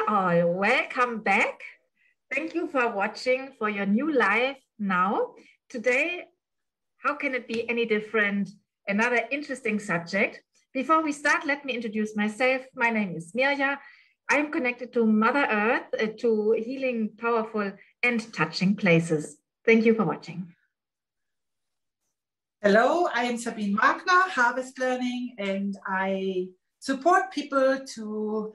Dear all, welcome back. Thank you for watching for your new live now. Today, how can it be any different? Another interesting subject. Before we start, let me introduce myself. My name is Mirja. I'm connected to Mother Earth, to healing, powerful, and touching places. Thank you for watching. Hello, I am Sabine Markner, Harvest Learning, and I support people to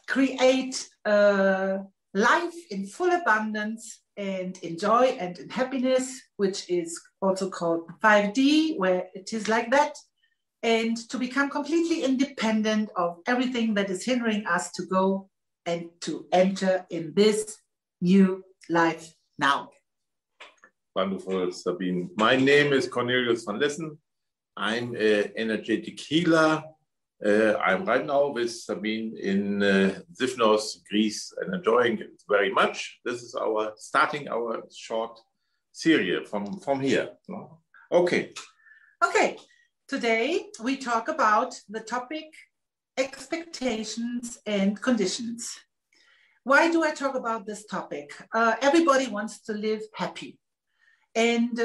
create a life in full abundance and in joy and in happiness, which is also called 5D, where it is like that, and to become completely independent of everything that is hindering us to go and to enter in this new life now. Wonderful, Sabine. My name is Cornelius van Lessen. I'm an energetic healer. I'm right now with Sabine in Zifnos, Greece, and enjoying it very much. This is starting our short series from here. Okay. Okay. Today we talk about the topic expectations and conditions. Why do I talk about this topic? Everybody wants to live happy. And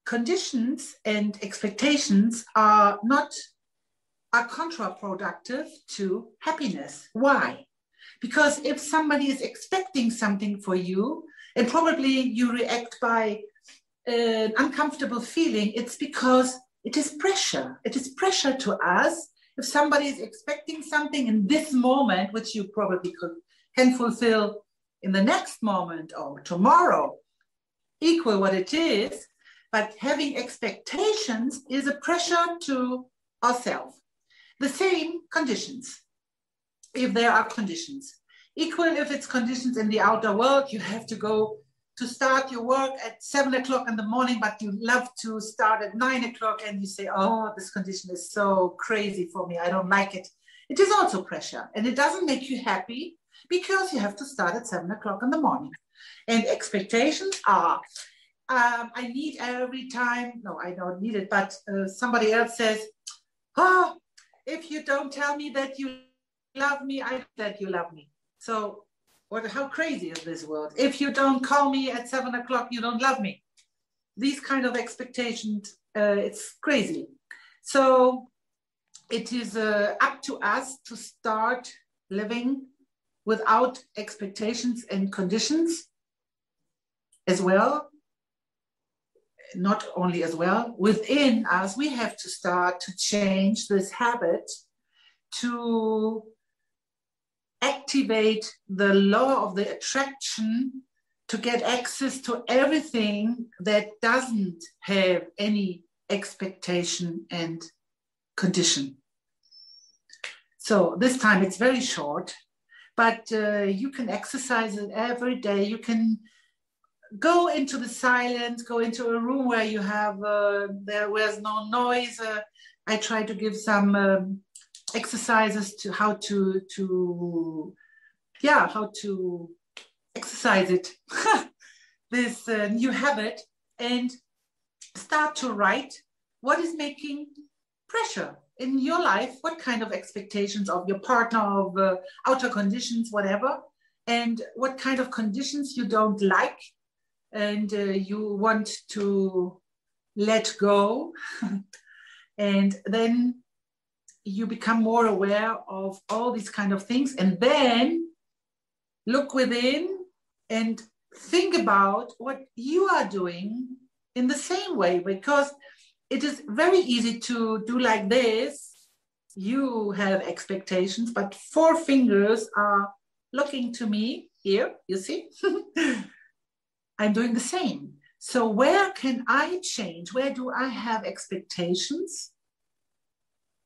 conditions and expectations are counterproductive to happiness. Why? Because if somebody is expecting something for you, and probably you react by an uncomfortable feeling, it's because it is pressure. It is pressure to us. If somebody is expecting something in this moment, which you probably can fulfill in the next moment or tomorrow, equal what it is, but having expectations is a pressure to ourselves. The same conditions, if there are conditions. Equal if it's conditions in the outer world, you have to go to start your work at 7 o'clock in the morning, but you love to start at 9 o'clock and you say, oh, this condition is so crazy for me, I don't like it. It is also pressure and it doesn't make you happy because you have to start at 7 o'clock in the morning. And expectations are, I need every time, no, I don't need it, but somebody else says, oh, if you don't tell me that you love me, I that you love me. So how crazy is this world? If you don't call me at 7 o'clock, you don't love me. These kind of expectations, it's crazy. So it is up to us to start living without expectations and conditions as well. Not only as well, within us, we have to start to change this habit to activate the law of the attraction to get access to everything that doesn't have any expectation and condition. So this time it's very short, but you can exercise it every day. You can go into the silence, go into a room where you have, where's no noise. I try to give some exercises to how to exercise it, this new habit, and start to write what is making pressure in your life, what kind of expectations of your partner, of outer conditions, whatever, and what kind of conditions you don't like and you want to let go. And then you become more aware of all these kind of things, and then look within and think about what you are doing in the same way, because it is very easy to do like this. You have expectations, but 4 fingers are looking to me here, you see? I'm doing the same. So where can I change? Where do I have expectations?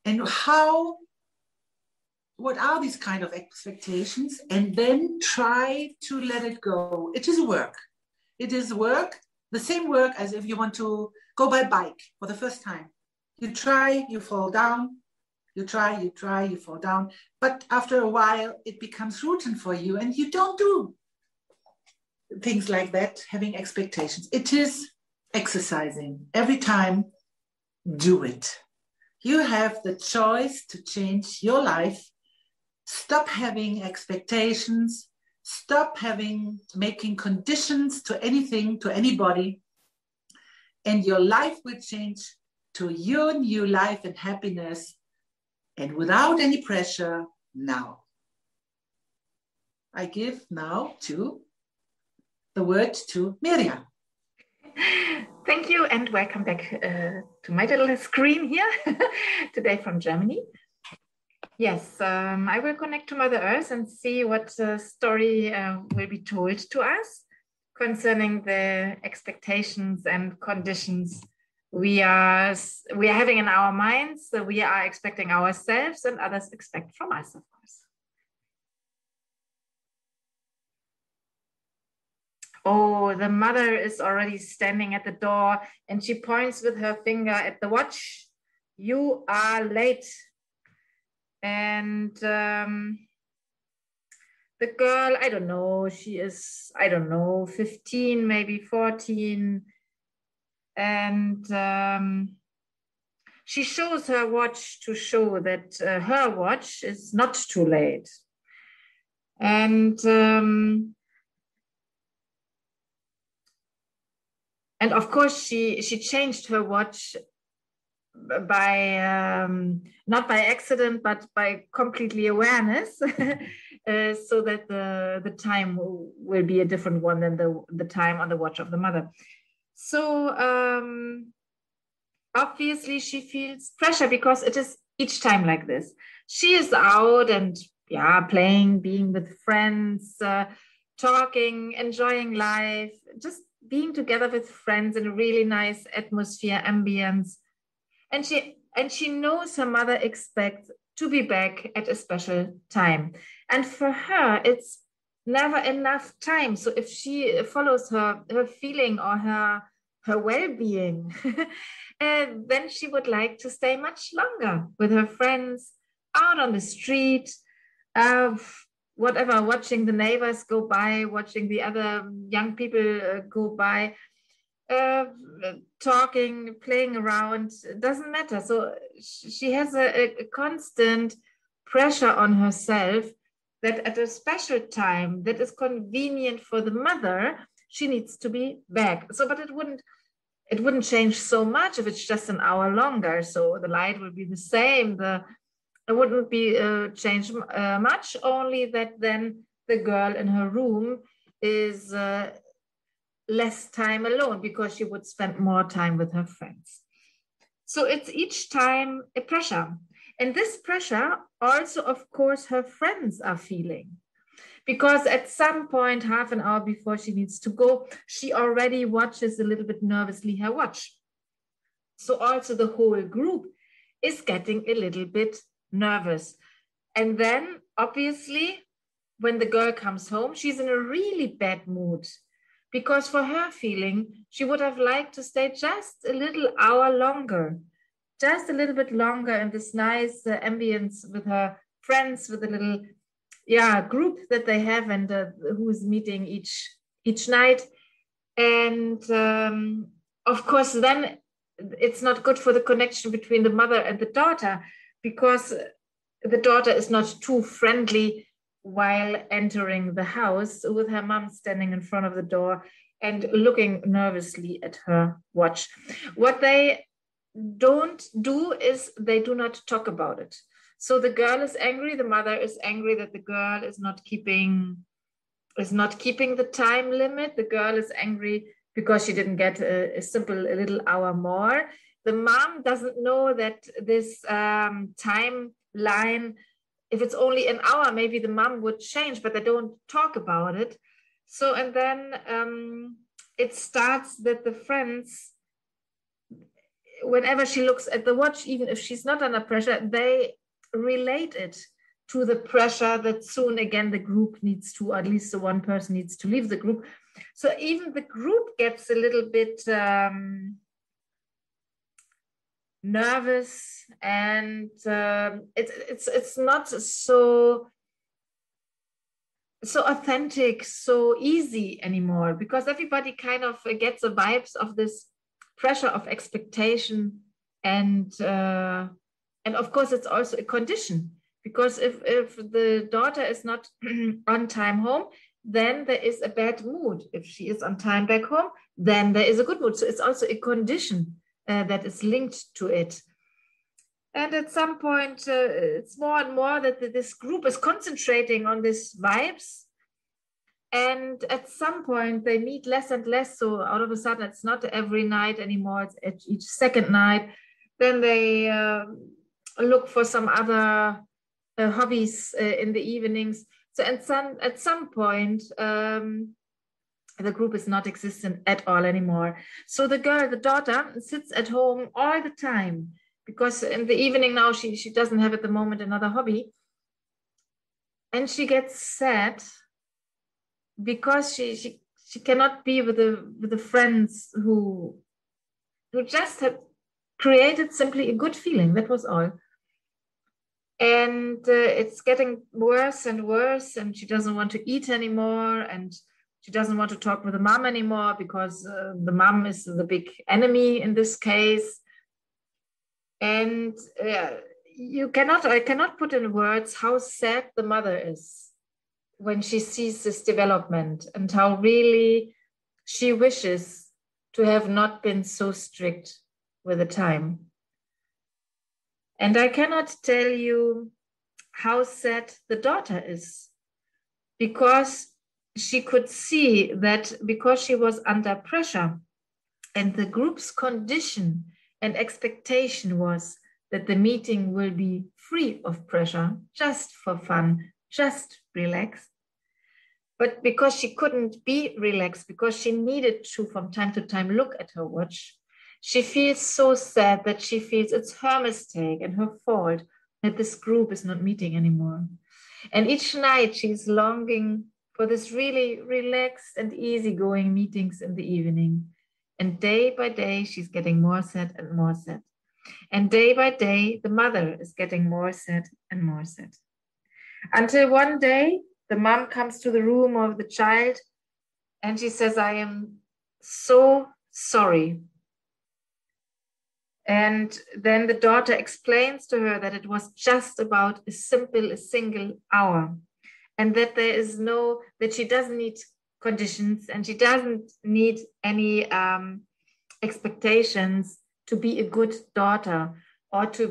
And what are these kind of expectations? And then try to let it go. It is work. It is work, the same work as if you want to go by bike for the first time. You try, you fall down. You try, you fall down. But after a while, it becomes routine for you and you don't do things like that, having expectations. It is exercising. Every time, do it. You have the choice to change your life Stop having expectations. Stop making conditions to anything, to anybody. And your life will change to your new life and happiness, and without any pressure now. I give now the word to Mirja. Thank you and welcome back to my little screen here today from Germany. Yes, I will connect to Mother Earth and see what story will be told to us concerning the expectations and conditions we are having in our minds. So we are expecting ourselves and others expect from us, of course. Oh, the mother is already standing at the door and she points with her finger at the watch. You are late. And the girl, I don't know, she is, 15, maybe 14. And she shows her watch to show that her watch is not too late. And of course, she changed her watch by not by accident, but by completely awareness, so that the time will be a different one than the time on the watch of the mother. So obviously she feels pressure because it is each time like this. She is out and playing, being with friends, talking, enjoying life, just being together with friends in a really nice atmosphere, ambience. And she knows her mother expects to be back at a special time. And for her, it's never enough time. So if she follows her feeling or her well-being, then she would like to stay much longer with her friends, out on the street, whatever, watching the neighbors go by, watching the other young people go by, talking, playing around, it doesn't matter. So she has a constant pressure on herself that at a special time that is convenient for the mother, she needs to be back. So, but it wouldn't change so much if it's just an hour longer. So the light will be the same. It wouldn't be changed much, only that then the girl in her room is less time alone because she would spend more time with her friends. So it's each time a pressure. And this pressure also, of course, her friends are feeling. Because at some point, half an hour before she needs to go, she already watches a little bit nervously her watch. So also the whole group is getting a little bit nervous. And then obviously, when the girl comes home, she's in a really bad mood. Because for her feeling, she would have liked to stay just a little hour longer, just a little bit longer in this nice ambience with her friends, with a little group that they have and who's meeting each night. And of course, then it's not good for the connection between the mother and the daughter, because the daughter is not too friendly while entering the house with her mom standing in front of the door and looking nervously at her watch. What they don't do is they do not talk about it. So the girl is angry, the mother is angry that the girl is not keeping the time limit. The girl is angry because she didn't get a little hour more. The mom doesn't know that this timeline, if it's only an hour, maybe the mom would change, but they don't talk about it. So, and then it starts that the friends, whenever she looks at the watch, even if she's not under pressure, they relate it to the pressure that soon again the group needs to, or at least the one person needs to leave the group. So even the group gets a little bit nervous, and it's not so authentic, so easy anymore, because everybody kind of gets the vibes of this pressure of expectation, and of course it's also a condition, Because if the daughter is not on time home, then there is a bad mood. If she is on time back home, then there is a good mood. So it's also a condition that is linked to it. And at some point, it's more and more that this group is concentrating on these vibes. And at some point, they meet less and less. So out of a sudden, it's not every night anymore. It's at each second night. Then they look for some other hobbies in the evenings. So at some point, the group is not existent at all anymore. So the daughter, sits at home all the time, because in the evening now she doesn't have at the moment another hobby. And she gets sad because she cannot be with the friends who just have created simply a good feeling. That was all. And it's getting worse and worse, and she doesn't want to eat anymore, and she doesn't want to talk with the mom anymore, because the mom is the big enemy in this case. And I cannot put in words how sad the mother is when she sees this development, and how really she wishes to have not been so strict with the time. And I cannot tell you how sad the daughter is, because she could see that because she was under pressure, and the group's condition and expectation was that the meeting will be free of pressure, just for fun, just relaxed. But because she couldn't be relaxed, because she needed to from time to time look at her watch, she feels so sad that she feels it's her mistake and her fault that this group is not meeting anymore. And each night she's longing for this really relaxed and easygoing meetings in the evening. And day by day, she's getting more sad and more sad. And day by day, the mother is getting more sad and more sad. Until one day, the mom comes to the room of the child and she says, "I am so sorry." And then the daughter explains to her that it was just about a single hour, and that that she doesn't need conditions, and she doesn't need any expectations to be a good daughter, or to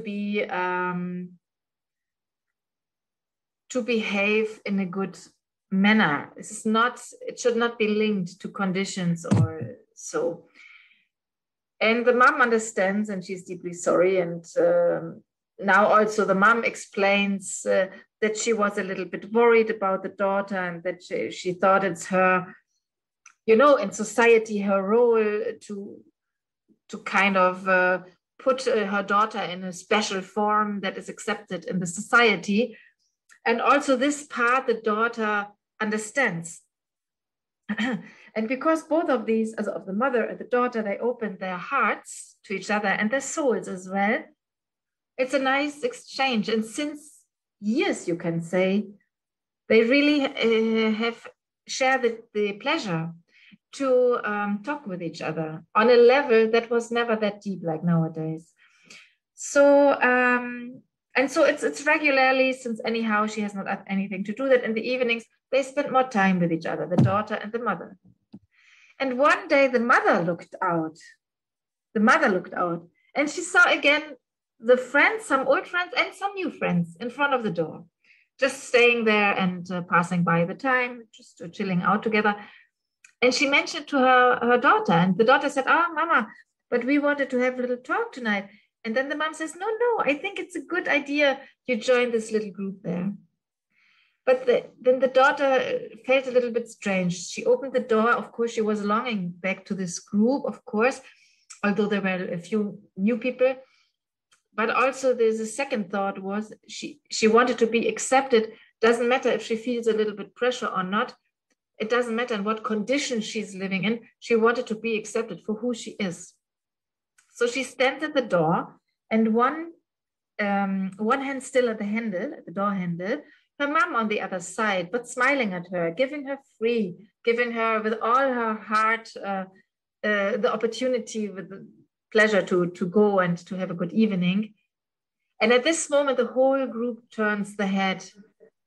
behave in a good manner. It should not be linked to conditions or so. And the mom understands, and she's deeply sorry. And now also the mom explains that she was a little bit worried about the daughter, and that she thought it's her, in society, her role to kind of put her daughter in a special form that is accepted in the society. And also this part the daughter understands. And because both of these, as of the mother and the daughter, they open their hearts to each other and their souls as well, it's a nice exchange. And since years, you can say, they really have shared the pleasure to talk with each other on a level that was never that deep like nowadays. So, and so it's regularly, since anyhow she has not anything to do, that in the evenings they spend more time with each other, the daughter and the mother. And one day the mother looked out. And she saw again the friends, some old friends and some new friends in front of the door, just staying there and passing by the time, just chilling out together. And she mentioned to her daughter, and the daughter said, "Oh, Mama, but we wanted to have a little talk tonight." And then the mom says, no, I think it's a good idea you join this little group there. But then the daughter felt a little bit strange. She opened the door. Of course, she was longing back to this group, of course, although there were a few new people. But also there's a second thought was she wanted to be accepted. Doesn't matter if she feels a little bit pressure or not. It doesn't matter in what conditions she's living in. She wanted to be accepted for who she is. So she stands at the door, and one hand still at the door handle, her mom on the other side, but smiling at her, giving her free, giving her with all her heart the opportunity with the pleasure to go and to have a good evening. And at this moment, the whole group turns the head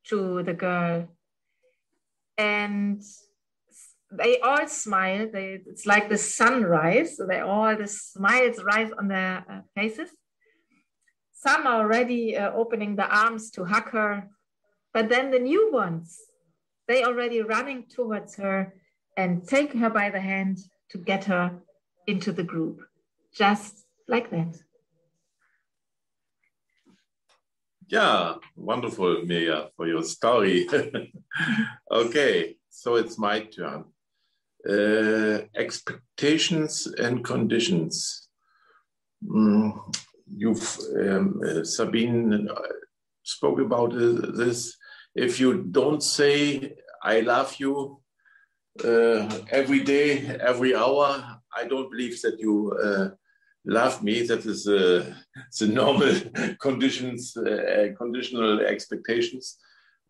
to the girl. And they all smile. It's like the sunrise. So the smiles rise on their faces. Some are already opening the arms to hug her. But then the new ones, they already running towards her and take her by the hand to get her into the group. Just like that. Yeah, wonderful, Mirja, for your story. Okay, so it's my turn. Expectations and conditions. Sabine spoke about this. If you don't say, I love you every day, every hour, I don't believe that you love me. That is the normal conditions, conditional expectations.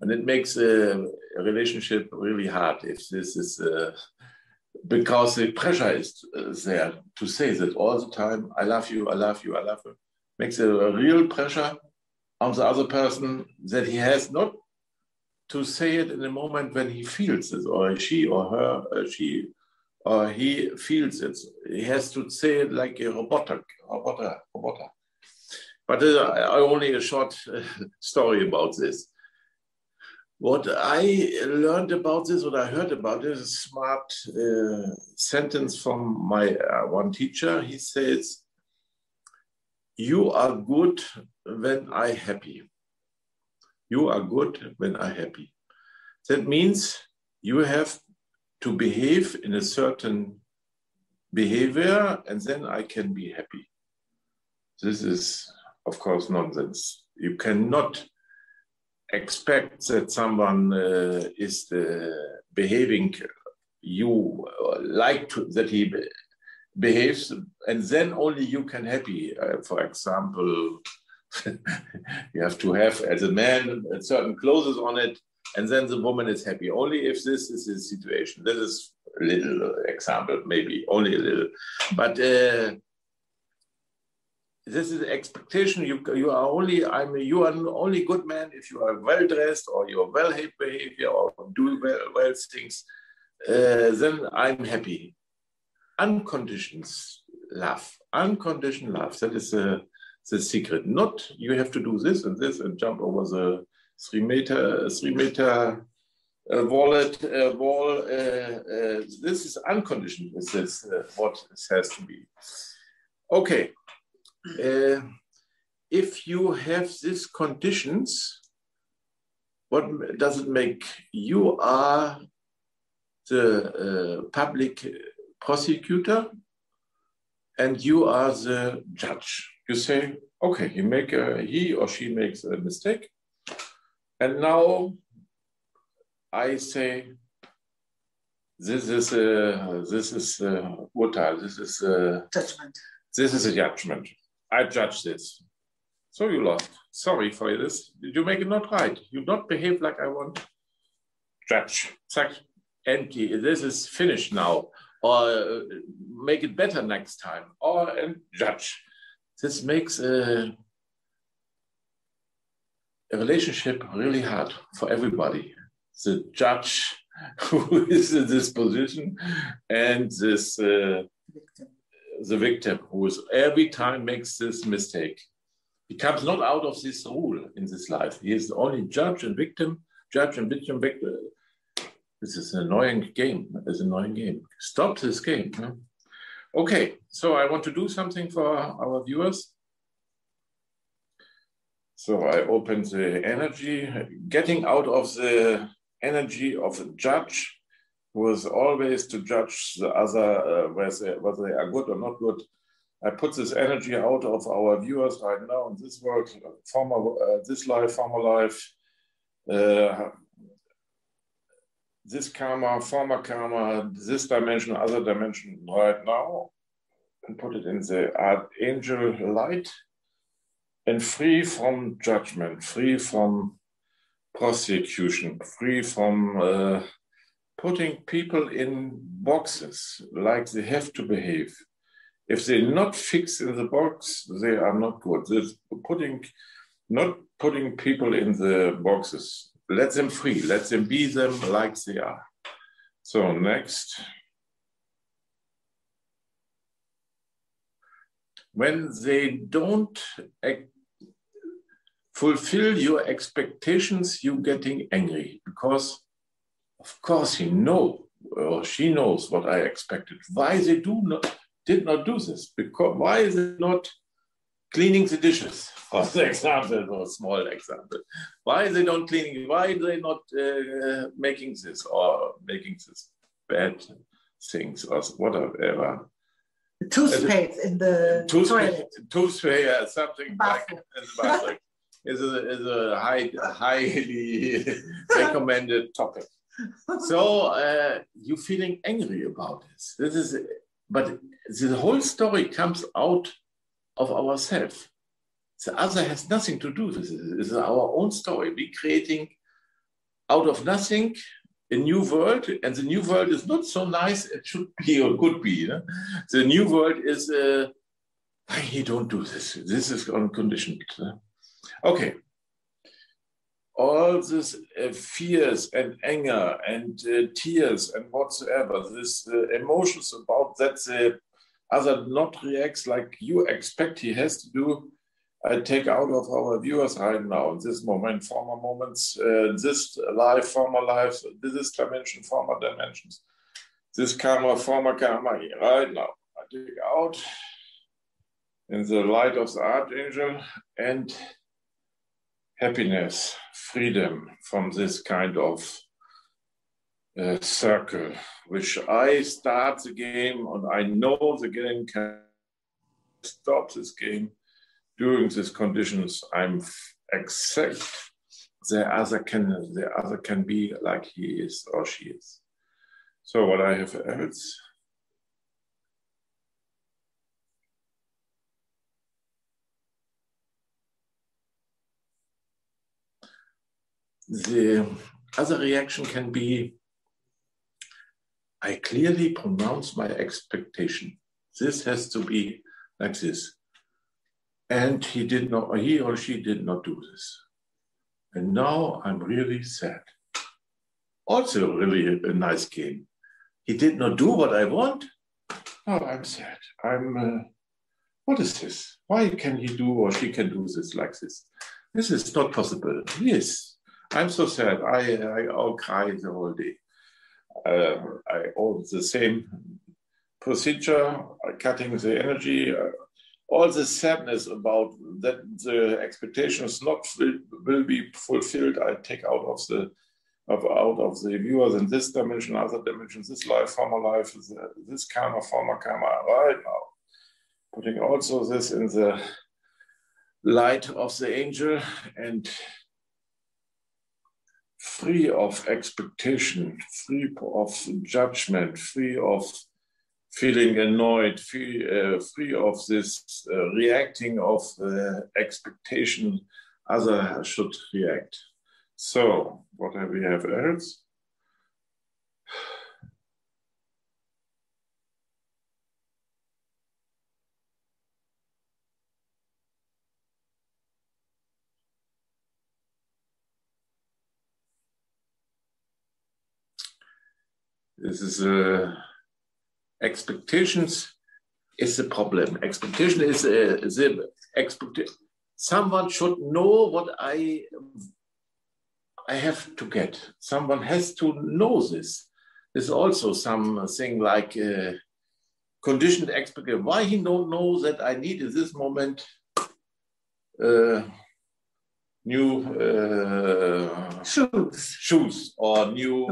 And it makes a relationship really hard if this is, because the pressure is there to say that all the time, I love you, I love you, I love you. Makes a real pressure on the other person that he has not to say it in a moment when he feels it, or she or her, she or he feels it. He has to say it like a roboter. But only a short story about this. What I learned about this, what I heard about this, is a smart sentence from my one teacher. He says, "You are good when I'm happy. You are good when I'm happy." That means you have to behave in a certain behavior, and then I can be happy. This is, of course, nonsense. You cannot expect that someone is behaving you like that he behaves, and then only you can happy. For example, you have to have, as a man, certain clothes on it, and then the woman is happy. Only if this is the situation. This is a little example, maybe only a little, but this is expectation. You are only good man if you are well dressed, or you are well behavior, or do well things. Then I'm happy. Unconditional love. That is the secret. Not you have to do this and jump over the 3 meter wall. This is unconditional. This is what it has to be. Okay. If you have these conditions, what does it make? You are the public prosecutor, and you are the judge. You say, okay, he or she makes a mistake, and now I say, this is urteil. This is judgment. This is a judgment. I judge this. So you lost. Sorry for this. Did you make it not right? You not behave like I want. Judge. Empty. This is finished now. Or make it better next time. Or judge. This makes a relationship really hard for everybody. The judge who is in this position, and this the victim who is every time makes this mistake. He comes not out of this rule in this life. He is only judge and victim. This is an annoying game. It's an annoying game. Stop this game. Huh? Okay, so I want to do something for our viewers. So I open the energy, getting out of the energy of a judge, who is always to judge the other, whether they are good or not good. I put this energy out of our viewers right now in this world, this life, former life, this karma, former karma, this dimension, other dimension right now, and put it in the archangel light, and free from judgment, free from prosecution, free from putting people in boxes like they have to behave. If they're not fixed in the box, they are not good. Not putting people in the boxes. Let them free. Let them be them like they are. So next. When they don't fulfill your expectations, you're getting angry because, of course, he knows or she knows what I expected. Why they did not do this? Because why is it not cleaning the dishes? For example, or a small example. Why are they not cleaning? Why are they not making this or making this bad things or whatever? The toothpaste in the toilet. Toothpaste, something like in the bathroom is a highly recommended topic. So you're feeling angry about this. But the whole story comes out of ourselves. The other has nothing to do with it. It's our own story. We're creating out of nothing a new world, and the new world is not so nice it should be or could be. You know? The new world is, why you don't do this? This is unconditioned. Okay. All this fears and anger and tears and whatsoever, this emotions about that the other not reacts like you expect he has to do, I take out of our viewers right now, in this moment, former moments, this life, former lives, this dimension, former dimensions, this karma, former karma, right now. I take out in the light of the Archangel and happiness, freedom from this kind of circle, which I start the game and I know the game can stop this game. During these conditions, I'm accept the other can be like he is or she is. So what I have else? The other reaction can be, I clearly pronounce my expectation. This has to be like this. And he or she did not do this. And now I'm really sad. Also really a nice game. He did not do what I want. Oh, I'm sad. What is this? Why can he do or she can do this like this? This is not possible. Yes, I'm so sad. I'll cry the whole day. All the same procedure, cutting the energy, all the sadness about that the expectations will be fulfilled. I take out of the viewers in this dimension, other dimensions, this life, former life, this karma, former karma, right now. Putting also this in the light of the angel and free of expectation, free of judgment, free of feeling annoyed, free of this reacting of expectation, other should react. So, what do we have else? This is expectations is the problem. Expectation is the expectation. Someone should know what I have to get. Someone has to know this. There's also something like conditioned expectation. Why he don't know that I need in this moment new shoes or new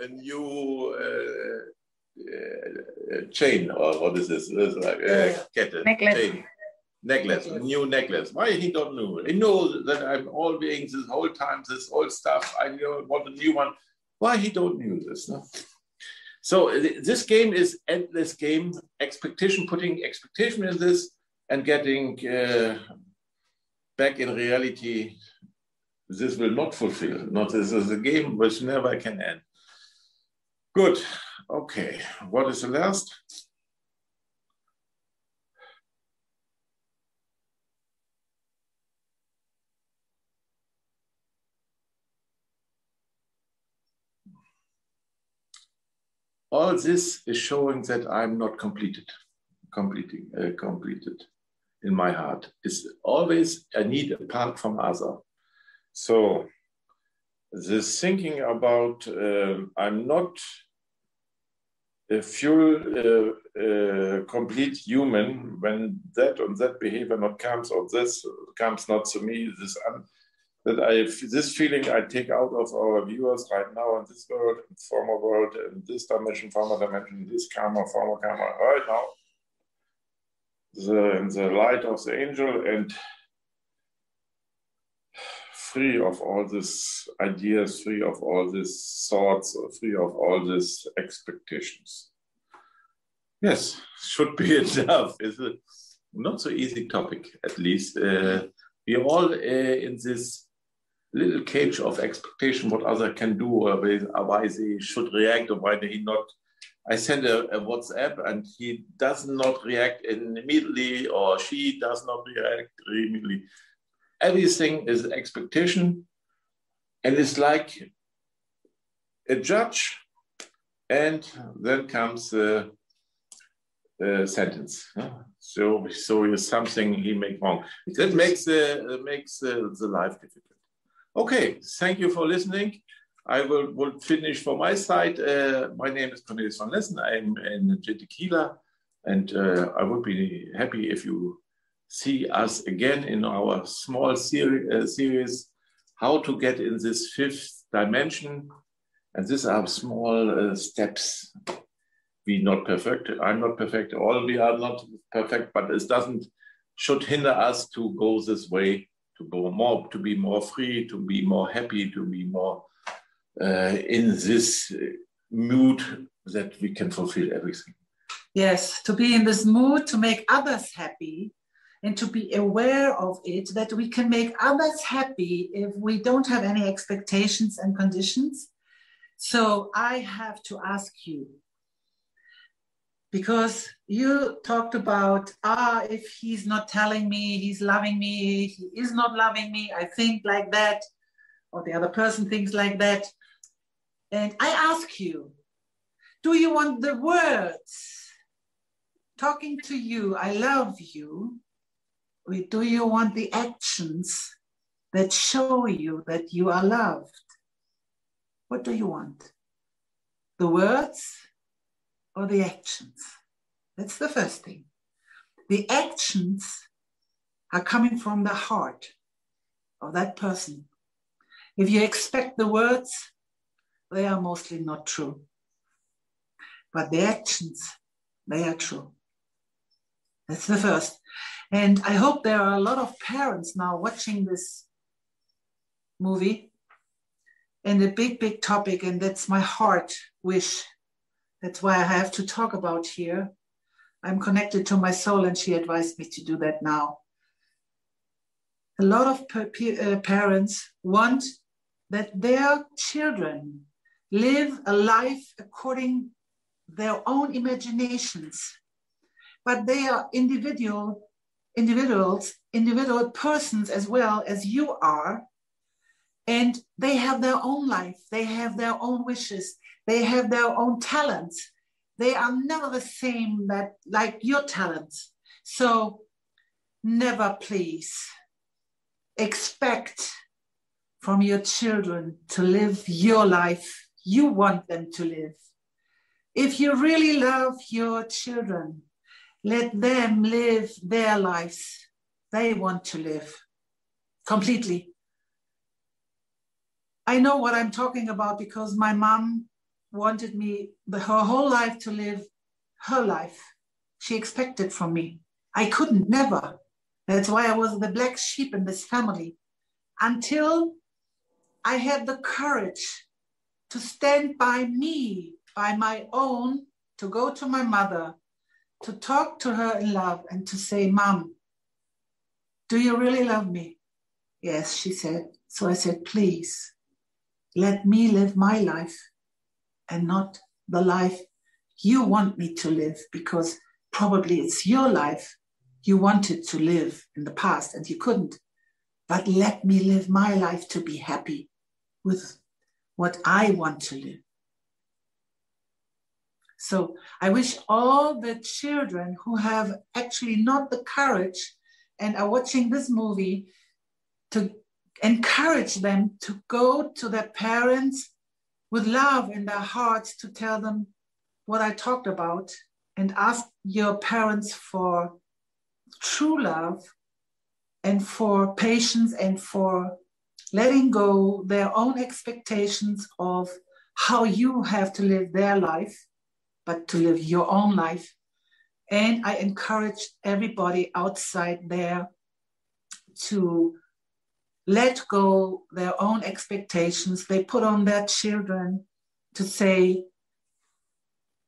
a new chain, or what is this? It's like necklace, a new necklace. Why he don't know? He knows that I'm all being this whole time, this old stuff. I know want a new one. Why he don't know this? No? So this game is endless game. Expectation, putting expectation in this and getting back in reality. This will not fulfill. Not this is a game which never can end. Good. Okay. What is the last? all this is showing that I'm not completed in my heart. It's always a need apart from other. So this thinking about I'm not a full complete human when that and that behavior not comes, or this comes not to me, this feeling I take out of our viewers right now in this world, in former world, in this dimension, former dimension, this karma, former karma, right now, in the light of the angel, and free of all these ideas, free of all these thoughts, free of all these expectations. Yes, should be enough. It's a not so easy topic, at least. We are all in this little cage of expectation, what other can do, or why they should react, or why they not. I send a WhatsApp and he does not react immediately, or she does not react immediately. Everything is expectation, and it's like a judge, and then comes the sentence. So is something he make wrong. That makes the life difficult. Okay, thank you for listening. I will finish from my side. My name is Cornelius van Lessen. I'm an energetic healer, and I would be happy if you see us again in our small series, how to get in this fifth dimension. And these are small steps. We're not perfect. I'm not perfect. All we are not perfect, but it should hinder us to go this way, to be more free, to be more happy, to be more in this mood that we can fulfill everything. Yes, to be in this mood to make others happy, and to be aware of it, that we can make others happy if we don't have any expectations and conditions. So I have to ask you, because you talked about, if he's not telling me he's loving me, he is not loving me, I think like that, or the other person thinks like that. And I ask you, do you want the words talking to you, I love you, or do you want the actions that show you that you are loved? What do you want? The words or the actions? That's the first thing. The actions are coming from the heart of that person. If you expect the words, they are mostly not true. But the actions, they are true. That's the first. And I hope there are a lot of parents now watching this movie, and a big, big topic, and that's my heart wish. That's why I have to talk about here. I'm connected to my soul, and she advised me to do that now. A lot of parents want that their children live a life according their own imaginations, but they are individual persons as well as you are, and they have their own life, they have their own wishes, they have their own talents. They are never the same like your talents. So never, please, expect from your children to live your life you want them to live. If you really love your children, let them live their lives they want to live completely. I know what I'm talking about because my mom wanted me her whole life to live her life. She expected from me. I couldn't, never. That's why I was the black sheep in this family, until I had the courage to stand by me, by my own, to go to my mother, to talk to her in love and to say, Mom, do you really love me? Yes, she said. So I said, please, let me live my life and not the life you want me to live, because probably it's your life you wanted to live in the past and you couldn't. But let me live my life to be happy with what I want to live. So I wish all the children who have actually not the courage and are watching this movie to encourage them to go to their parents with love in their hearts to tell them what I talked about, and ask your parents for true love and for patience and for letting go their own expectations of how you have to live their life, but to live your own life. And I encourage everybody outside there to let go their own expectations they put on their children, to say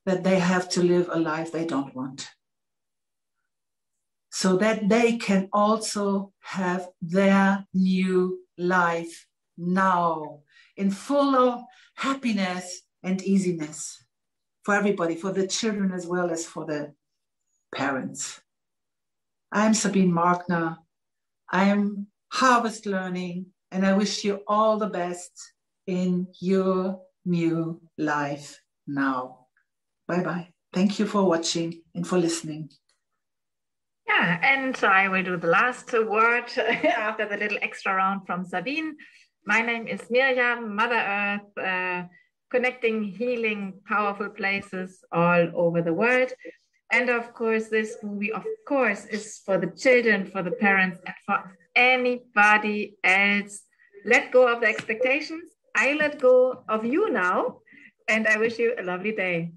that they have to live a life they don't want, so that they can also have their new life now in full of happiness and easiness for everybody, for the children as well as for the parents. I'm Sabine Markner. I am Harvest Learning, and I wish you all the best in your new life now. Bye-bye. Thank you for watching and for listening. Yeah, and I will do the last word after the little extra round from Sabine. My name is Mirja, Mother Earth, connecting healing, powerful places all over the world. And of course, this movie, of course, is for the children, for the parents, and for anybody else. Let go of the expectations. I let go of you now, and I wish you a lovely day.